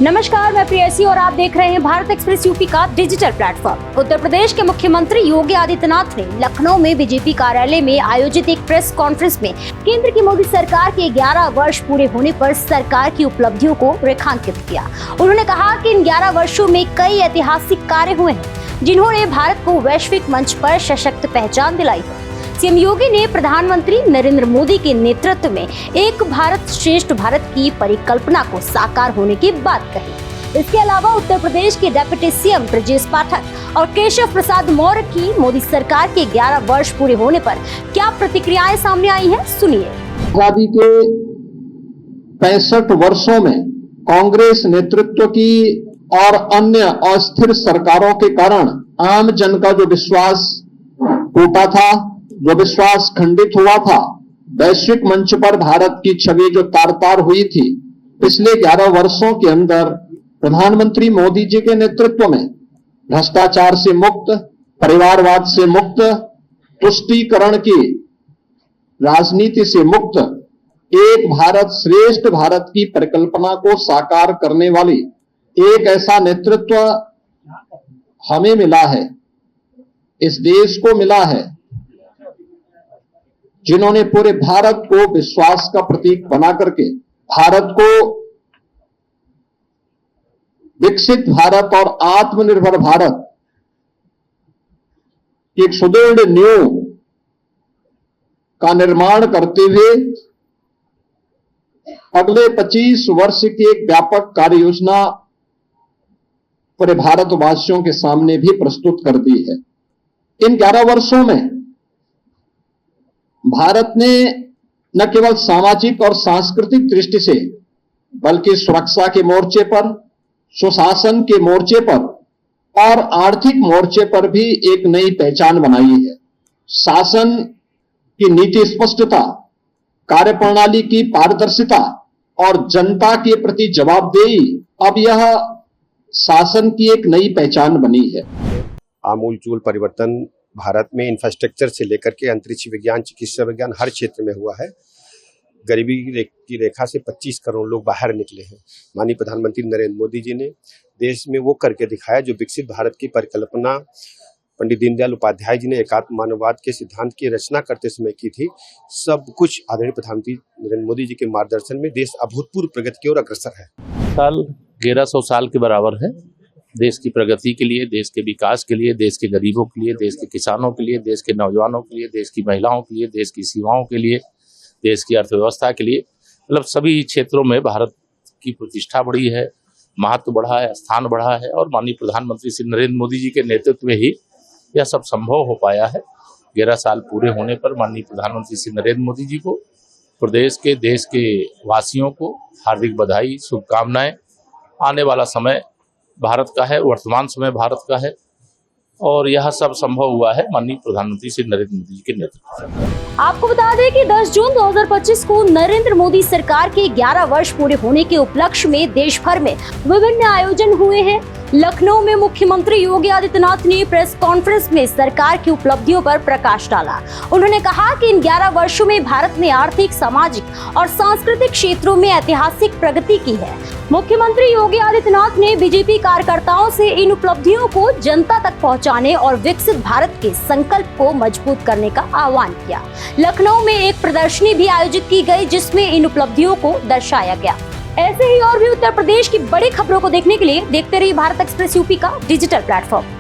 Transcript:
नमस्कार, मैं प्रियसी और आप देख रहे हैं भारत एक्सप्रेस यूपी का डिजिटल प्लेटफॉर्म। उत्तर प्रदेश के मुख्यमंत्री योगी आदित्यनाथ ने लखनऊ में बीजेपी कार्यालय में आयोजित एक प्रेस कॉन्फ्रेंस में केंद्र की मोदी सरकार के 11 वर्ष पूरे होने पर सरकार की उपलब्धियों को रेखांकित किया। उन्होंने कहा कि इन 11 वर्षों में कई ऐतिहासिक कार्य हुए हैं जिन्होंने भारत को वैश्विक मंच पर सशक्त पहचान दिलाई है। सीएम योगी ने प्रधानमंत्री नरेंद्र मोदी के नेतृत्व में एक भारत श्रेष्ठ भारत की परिकल्पना को साकार होने की बात कही। इसके अलावा उत्तर प्रदेश के डिप्टी सीएम ब्रजेश पाठक और केशव प्रसाद मौर्य की मोदी सरकार के 11 वर्ष पूरे होने पर क्या प्रतिक्रियाएं सामने आई हैं, सुनिए। आजादी के 65 वर्षों में कांग्रेस नेतृत्व की और अन्य अस्थिर सरकारों के कारण आम जन का जो विश्वास टूटा था, जो विश्वास खंडित हुआ था, वैश्विक मंच पर भारत की छवि जो तार-तार हुई थी, पिछले 11 वर्षों के अंदर प्रधानमंत्री मोदी जी के नेतृत्व में भ्रष्टाचार से मुक्त, परिवारवाद से मुक्त, तुष्टीकरण की राजनीति से मुक्त एक भारत श्रेष्ठ भारत की परिकल्पना को साकार करने वाली एक ऐसा नेतृत्व हमें मिला है, इस देश को मिला है, जिन्होंने पूरे भारत को विश्वास का प्रतीक बना करके भारत को विकसित भारत और आत्मनिर्भर भारत की एक सुदृढ़ नींव का निर्माण करते हुए अगले 25 वर्ष की एक व्यापक कार्य योजना पूरे भारतवासियों के सामने भी प्रस्तुत कर दी है। इन 11 वर्षों में भारत ने न केवल सामाजिक और सांस्कृतिक दृष्टि से बल्कि सुरक्षा के मोर्चे पर, सुशासन के मोर्चे पर और आर्थिक मोर्चे पर भी एक नई पहचान बनाई है। शासन की नीति स्पष्टता, कार्यप्रणाली की पारदर्शिता और जनता के प्रति जवाबदेही अब यह शासन की एक नई पहचान बनी है। आमूलचूल परिवर्तन भारत में इंफ्रास्ट्रक्चर से लेकर के अंतरिक्ष विज्ञान, चिकित्सा विज्ञान हर क्षेत्र में हुआ है। गरीबी की रेखा से 25 करोड़ लोग बाहर निकले हैं। माननीय प्रधानमंत्री नरेंद्र मोदी जी ने देश में वो करके दिखाया जो विकसित भारत की परिकल्पना पंडित दीनदयाल उपाध्याय जी ने एकात्म मानववाद के सिद्धांत की रचना करते समय की थी। सब कुछ आदरणीय प्रधानमंत्री नरेंद्र मोदी जी के मार्गदर्शन में देश अभूतपूर्व प्रगति की ओर अग्रसर है। साल 1100 साल के बराबर है देश की प्रगति के लिए, देश के विकास के लिए, देश के गरीबों के लिए, देश के किसानों के लिए, देश के नौजवानों के लिए, देश की महिलाओं के लिए, देश की सेवाओं के लिए, देश की अर्थव्यवस्था के लिए, मतलब सभी क्षेत्रों में भारत की प्रतिष्ठा बढ़ी है, महत्व बढ़ा है, स्थान बढ़ा है और माननीय प्रधानमंत्री श्री नरेंद्र मोदी जी के नेतृत्व में ही यह सब संभव हो पाया है। 11 साल पूरे होने पर माननीय प्रधानमंत्री श्री नरेंद्र मोदी जी को, प्रदेश के, देश के वासियों को हार्दिक बधाई, शुभकामनाएं। आने वाला समय भारत का है, वर्तमान समय भारत का है और यह सब संभव हुआ है माननीय प्रधानमंत्री श्री नरेंद्र मोदी जी के नेतृत्व में। आपको बता दें कि 10 जून 2025 को नरेंद्र मोदी सरकार के 11 वर्ष पूरे होने के उपलक्ष्य में देश भर में विभिन्न आयोजन हुए हैं। लखनऊ में मुख्यमंत्री योगी आदित्यनाथ ने प्रेस कॉन्फ्रेंस में सरकार की उपलब्धियों पर प्रकाश डाला। उन्होंने कहा कि इन 11 वर्षों में भारत ने आर्थिक, सामाजिक और सांस्कृतिक क्षेत्रों में ऐतिहासिक प्रगति की है। मुख्यमंत्री योगी आदित्यनाथ ने बीजेपी कार्यकर्ताओं से इन उपलब्धियों को जनता तक पहुंचाने और विकसित भारत के संकल्प को मजबूत करने का आह्वान किया। लखनऊ में एक प्रदर्शनी भी आयोजित की गई जिसमें इन उपलब्धियों को दर्शाया गया। ऐसे ही और भी उत्तर प्रदेश की बड़ी खबरों को देखने के लिए देखते रहिए भारत एक्सप्रेस यूपी का डिजिटल प्लेटफॉर्म।